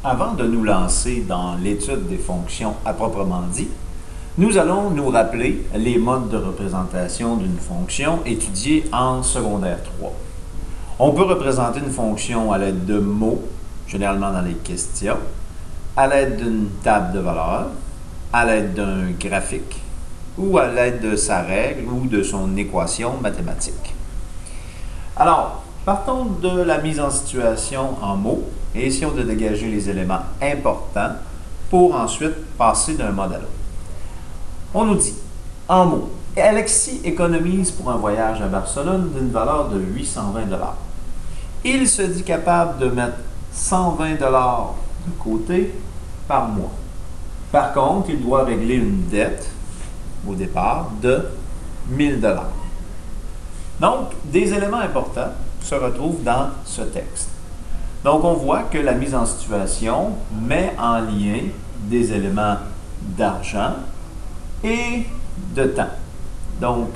Avant de nous lancer dans l'étude des fonctions à proprement dit, nous allons nous rappeler les modes de représentation d'une fonction étudiée en secondaire 3. On peut représenter une fonction à l'aide de mots, généralement dans les questions, à l'aide d'une table de valeurs, à l'aide d'un graphique ou à l'aide de sa règle ou de son équation mathématique. Alors, partons de la mise en situation en mots et essayons de dégager les éléments importants pour ensuite passer d'un mode à l'autre. On nous dit, en mots, Alexis économise pour un voyage à Barcelone d'une valeur de 820 $. Il se dit capable de mettre 120 $ de côté par mois. Par contre, il doit régler une dette au départ de 1000 $. Donc, des éléments importants se retrouvent dans ce texte. Donc, on voit que la mise en situation met en lien des éléments d'argent et de temps. Donc,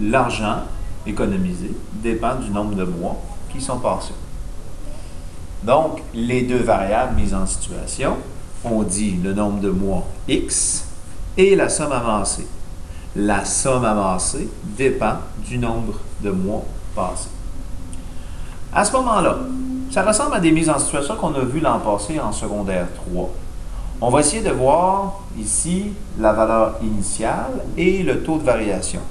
l'argent économisé dépend du nombre de mois qui sont passés. Donc, les deux variables mises en situation, on dit le nombre de mois X et la somme avancée. La somme avancée dépend du nombre de mois passés. À ce moment-là, ça ressemble à des mises en situation qu'on a vues l'an passé en secondaire 3. On va essayer de voir ici la valeur initiale et le taux de variation.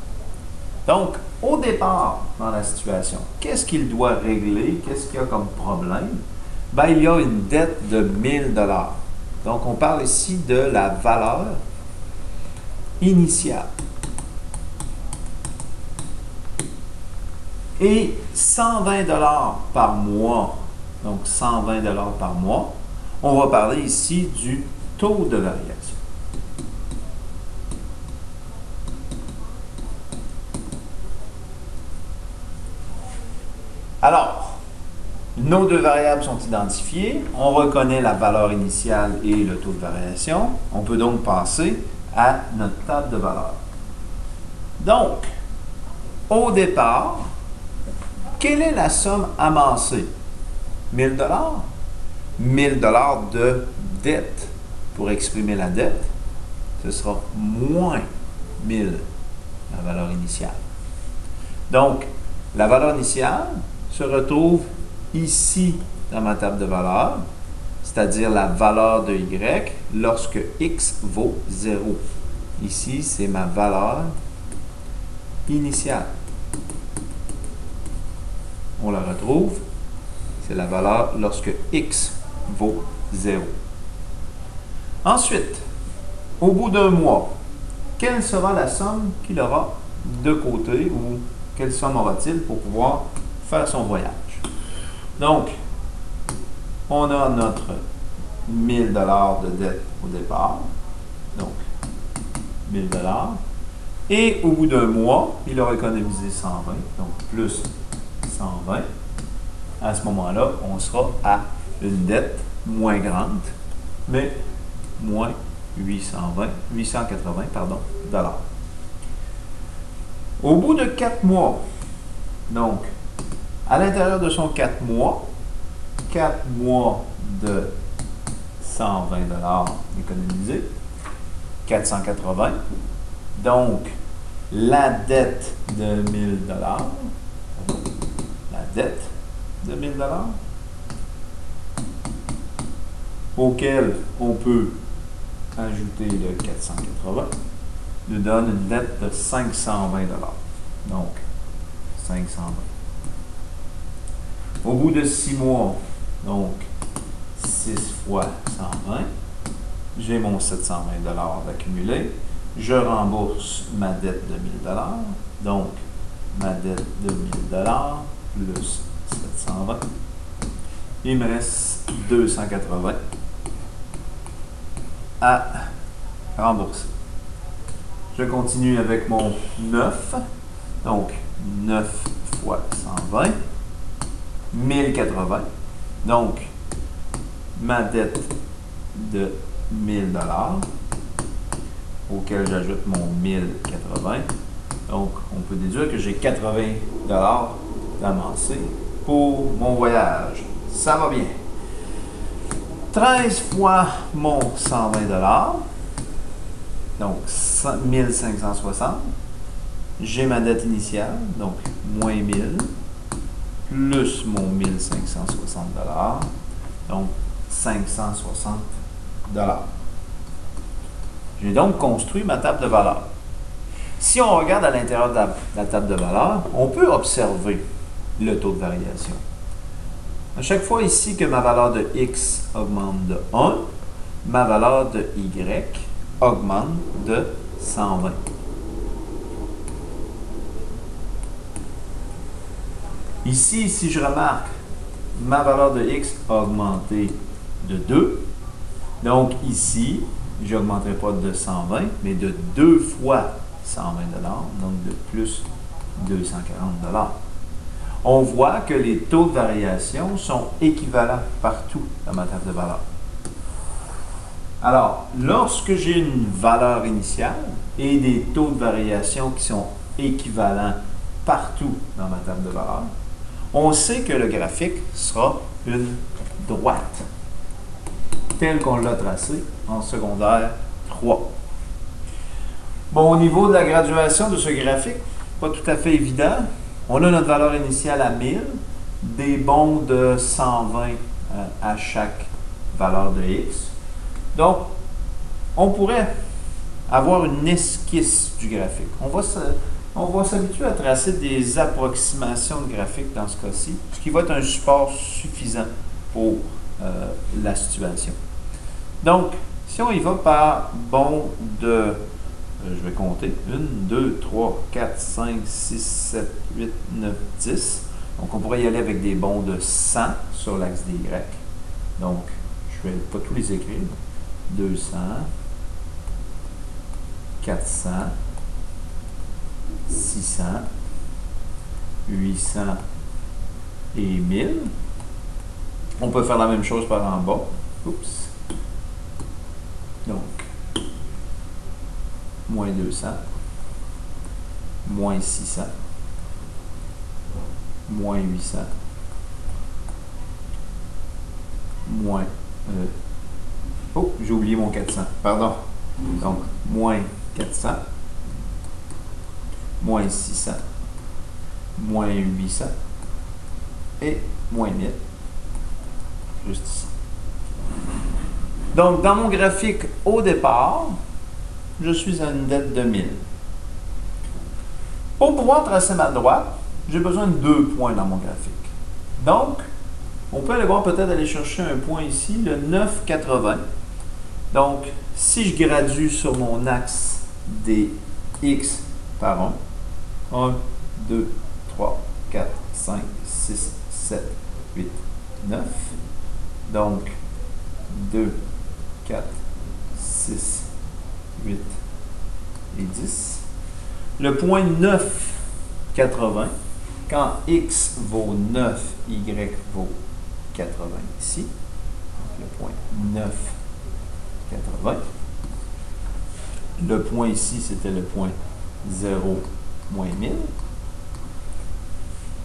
Donc, au départ, dans la situation, qu'est-ce qu'il doit régler? Qu'est-ce qu'il y a comme problème? Bien, il y a une dette de 1000 $. Donc, on parle ici de la valeur initiale. Et 120 $ par mois, donc 120 $ par mois, on va parler ici du taux de variation. Alors, nos deux variables sont identifiées, on reconnaît la valeur initiale et le taux de variation, on peut donc passer à notre table de valeurs. Donc, au départ, quelle est la somme amassée? 1000 $? 1000 $ de dette. Pour exprimer la dette, ce sera moins 1000, la valeur initiale. Donc, la valeur initiale se retrouve ici dans ma table de valeurs, c'est-à-dire la valeur de Y lorsque X vaut 0. Ici, c'est ma valeur initiale. On la retrouve, c'est la valeur lorsque X vaut 0. Ensuite, au bout d'un mois, quelle sera la somme qu'il aura de côté ou quelle somme aura-t-il pour pouvoir faire son voyage? Donc, on a notre 1000 $ de dette au départ, donc 1000 $, et au bout d'un mois, il aura économisé 120, donc plus 120. À ce moment-là, on sera à une dette moins grande, mais moins 880 $. Au bout de 4 mois, donc, à l'intérieur de son 4 mois de 120 $ économisés, 480. Donc, la dette de 1000 $, la dette de 1000 $, auquel on peut ajouter le 480, nous donne une dette de 520 $. Donc, 520. Au bout de 6 mois, donc 6 fois 120, j'ai mon 720 $ d'accumulé. Je rembourse ma dette de 1000 $. Donc, ma dette de 1000 $ plus 720. Il me reste 280 à rembourser. Je continue avec mon 9. Donc, 9 fois 120. 1080. Donc, ma dette de 1000 $, auquel j'ajoute mon 1080. Donc, on peut déduire que j'ai 80 $ d'amassé pour mon voyage. Ça va bien. 13 fois mon 120 $, donc 1560. J'ai ma dette initiale, donc moins 1000, plus mon 1560 $, donc 560 $. J'ai donc construit ma table de valeur. Si on regarde à l'intérieur de la table de valeur, on peut observer le taux de variation. À chaque fois ici que ma valeur de x augmente de 1, ma valeur de y augmente de 120. Ici, si je remarque, ma valeur de x a augmenté de 2. Donc ici, je n'augmenterai pas de 120, mais de 2 fois 120 $, donc de plus 240 $. On voit que les taux de variation sont équivalents partout dans ma table de valeur. Alors, lorsque j'ai une valeur initiale et des taux de variation qui sont équivalents partout dans ma table de valeur, on sait que le graphique sera une droite, tel qu'on l'a tracé en secondaire 3. Bon, au niveau de la graduation de ce graphique, pas tout à fait évident. On a notre valeur initiale à 1000, des bonds de 120 à chaque valeur de x. Donc, on pourrait avoir une esquisse du graphique. On va s'habituer à tracer des approximations de graphique dans ce cas-ci, ce qui va être un support suffisant pour la situation. Donc, si on y va par bond de, je vais compter, 1, 2, 3, 4, 5, 6, 7, 8, 9, 10. Donc, on pourrait y aller avec des bonds de 100 sur l'axe des Y. Donc, je ne vais pas tous les écrire. 200, 400, 600, 800 et 1000. On peut faire la même chose par en bas. Oups. Donc, moins 200, moins 600, moins 800, moins... oh, j'ai oublié mon 400, pardon. Donc, moins 400, moins 600, moins 800 et moins 1000, juste ici. Donc, dans mon graphique au départ, je suis à une dette de 1000. Pour pouvoir tracer ma droite, j'ai besoin de 2 points dans mon graphique. Donc, on peut aller voir peut-être aller chercher un point ici, le 9,80. Donc, si je gradue sur mon axe des x par 1, 1, 2, 3, 4, 5, 6, 7, 8, 9. Donc, 2, 4, 6, 8 et 10. Le point 9,80, quand x vaut 9, y vaut 80 ici. Donc, le point 9,80. Le point ici, c'était le point 0, moins 1000.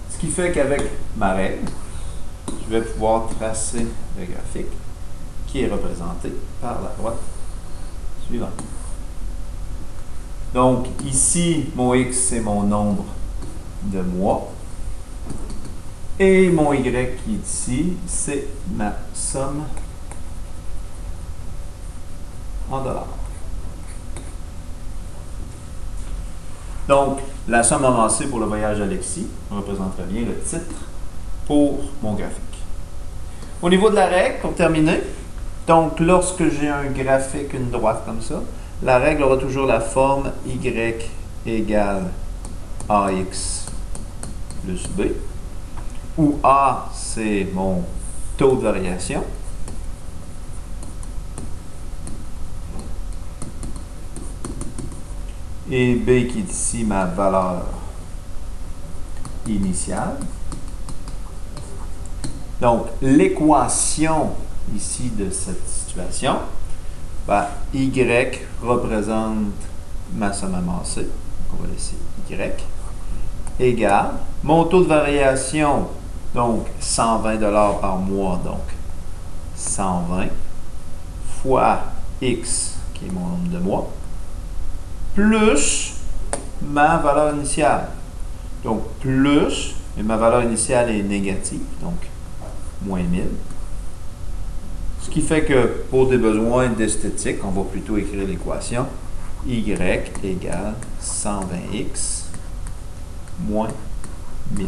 Ce qui fait qu'avec ma règle, je vais pouvoir tracer le graphique qui est représenté par la droite suivante. Donc, ici, mon x, c'est mon nombre de mois. Et mon y qui est ici, c'est ma somme en dollars. Donc, la somme avancée pour le voyage d'Alexis représenterait bien le titre pour mon graphique. Au niveau de la règle, pour terminer, donc lorsque j'ai un graphique, une droite comme ça, la règle aura toujours la forme y égale ax plus b, où a, c'est mon taux de variation, et b qui est ici ma valeur initiale. Donc, l'équation ici de cette situation, ben, y représente ma somme amassée, donc on va laisser y, égale mon taux de variation, donc 120 $ par mois, donc 120 fois x, qui est mon nombre de mois, plus ma valeur initiale. Donc, plus, et ma valeur initiale est négative, donc moins 1000. Ce qui fait que pour des besoins d'esthétique, on va plutôt écrire l'équation y égale 120x moins 1000.